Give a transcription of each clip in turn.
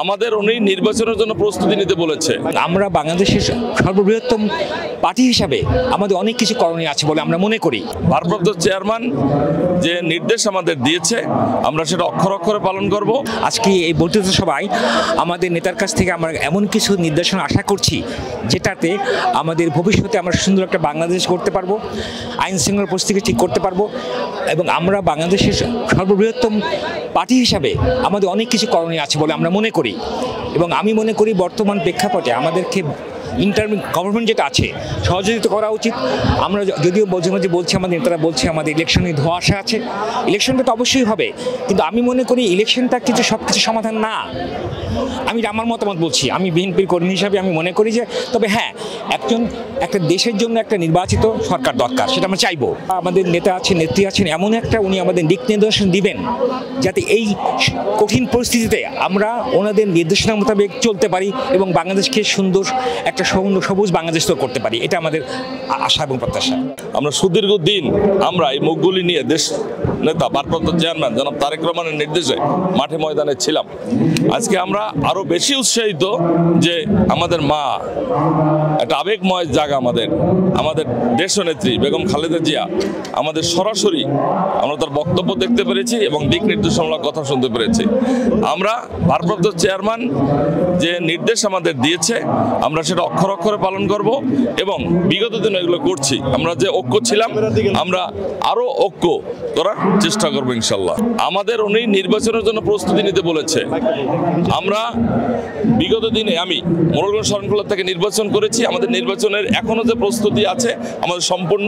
আমাদের উনি নির্বাচনের জন্য প্রস্তুতি নিতে বলেছে। আমরা বাংলাদেশের সর্ববৃহত্তম পার্টি হিসাবে আমাদের অনেক কিছু করণীয় আছে বলে আমরা মনে করি। ভারপ্রাপ্ত চেয়ারম্যান যে নির্দেশ আমাদের দিয়েছে আমরা সেটা অক্ষরে অক্ষরে পালন করব। আজকে এই বর্ধিত সভায় আমাদের নেতার কাছ থেকে আমরা এমন কিছু নির্দেশনা আশা করছি যেটাতে আমাদের ভবিষ্যতে আমরা সুন্দর একটা বাংলাদেশ করতে পারবো, আইন শৃঙ্খলা পরিস্থিতি ঠিক করতে পারবো এবং আমরা বাংলাদেশের সর্ববৃহত্তম পার্টি হিসাবে আমাদের অনেক কিছু করণীয় আছে বলে আমরা মনে করি। এবং আমি মনে করি বর্তমান প্রেক্ষাপটে আমাদেরকে গভর্নমেন্ট যেটা আছে সহযোগিতা করা উচিত। আমরা যদিও মাঝে মাঝে বলছি, আমাদের নেতারা বলছে আমাদের ইলেকশনে ধোঁয়াশা আছে, ইলেকশনটা তো অবশ্যই হবে, কিন্তু আমি মনে করি ইলেকশনটা কিছু সব কিছু সমাধান না। আমি আমার মতামত বলছি, আমি বিএনপির কর্মী হিসাবে আমি মনে করি যে তবে হ্যাঁ একটা দেশের জন্য একটা নির্বাচিত সরকার দরকার, সেটা আমরা চাইবো। আমাদের নেতা আছেন, নেত্রী আছেন, এমন একটা উনি আমাদের দিক নির্দেশনা দিবেন যাতে এই কঠিন পরিস্থিতিতে আমরা ওনাদের নির্দেশনা মোতাবেক চলতে পারি এবং বাংলাদেশকে সুন্দর একটা সবুজ বাংলাদেশ তৈরি করতে পারি, এটা আমাদের আশা এবং প্রত্যাশা। আমরা সুদীর্ঘ দিন আমরা এই মুখগুলি নিয়ে দেশ নেতা ভারপ্রাপ্ত চেয়ারম্যান জনাব তারেক রহমানের নির্দেশে মাঠে ময়দানে ছিলাম। আজকে আমরা আরো বেশি উৎসাহিত যে আমাদের মা একটা আবেগময় জায়গা, আমাদের দেশনেত্রী বেগম খালেদা জিয়া আমাদের সরাসরি আমরা তার বক্তব্য দেখতে পেরেছি এবং দিক নির্দেশনামূলক কথা শুনতে পেরেছি। আমরা ভারপ্রাপ্ত চেয়ারম্যান যে নির্দেশ আমাদের দিয়েছে আমরা সেটা অক্ষরে অক্ষরে পালন করব এবং বিগত দিনে এগুলো করছি। আমরা যে ঐক্য ছিলাম আমরা আরো ঐক্য করার চেষ্টা করবো ইনশাল্লাহ। আমাদের উনি নির্বাচনের জন্য প্রস্তুতি নিতে বলেছে। আমরা বিগত দিনে আমি মোড়লগঞ্জ শরণখোলা থেকে নির্বাচন করেছি। আমাদের নির্বাচনের এখনো যে প্রস্তুতি আছে আমাদের সম্পূর্ণ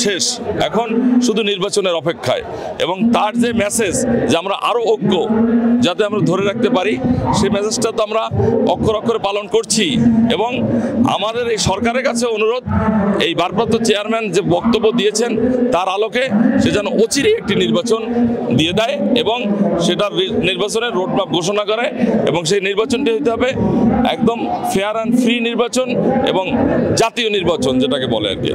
শেষ, এখন শুধু নির্বাচনের অপেক্ষায় এবং তার যে মেসেজ যে আমরা আরো ঐক্য যাতে আমরা ধরে রাখতে পারি সেই মেসেজটা তো আমরা অক্ষর অক্ষরে পালন করছি এবং আমাদের এই সরকারের কাছে অনুরোধ এই ভারপ্রাপ্ত চেয়ারম্যান যে বক্তব্য দিয়েছেন তার আলোকে সে যেন অচিরেই একটি নির্বাচন দিয়ে দেয় এবং সেটার নির্বাচনের রোডম্যাপ ঘোষণা করে এবং সেই নির্বাচনটি হতে হবে একদম ফেয়ার অ্যান্ড ফ্রি নির্বাচন এবং জাতীয় নির্বাচন যেটাকে বলে আর কি।